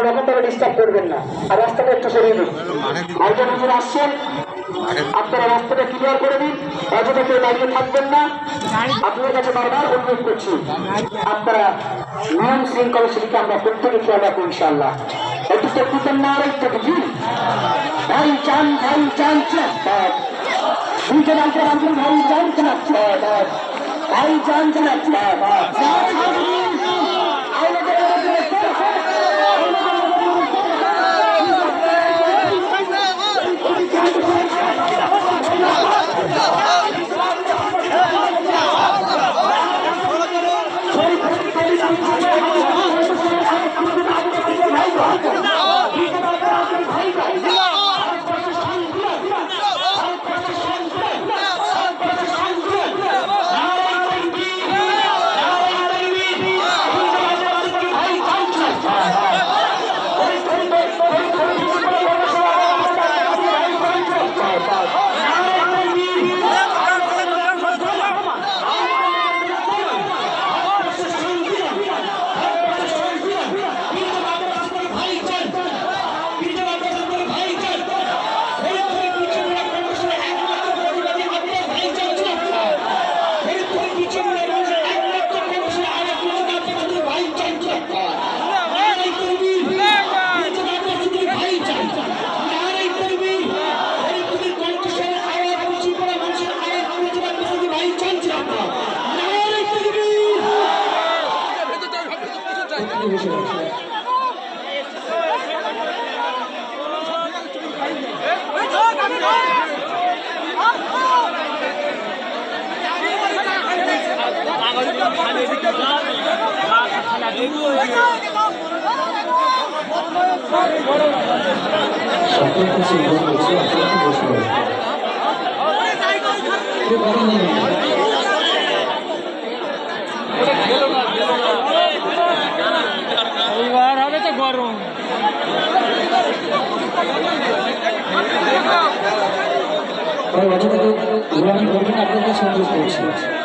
কোনো রকম ভাবে ডিস্টার্ব করবেন না, আর রাস্তাটা একটু সরিয়ে দিন। ভাইজান হুজুর আসছেন, আপনারা রাস্তাটা ক্লিয়ার করে দিন, অযথা কেউ দাঁড়িয়ে থাকবেন না। আপনাদের কাছে বারবার অনুরোধ করছি, আপনারা নিয়ম শৃঙ্খলা সেদিকে আমরা প্রত্যেকে খেয়াল রাখবো ইনশাআল্লাহ। একটু দেখতেন না আর একটু বুঝি ভাই চান দুইটা ভাই চান ভাই চান এইবার হবে তো গরম। আপনাদের সন্তুষ্ট করছি।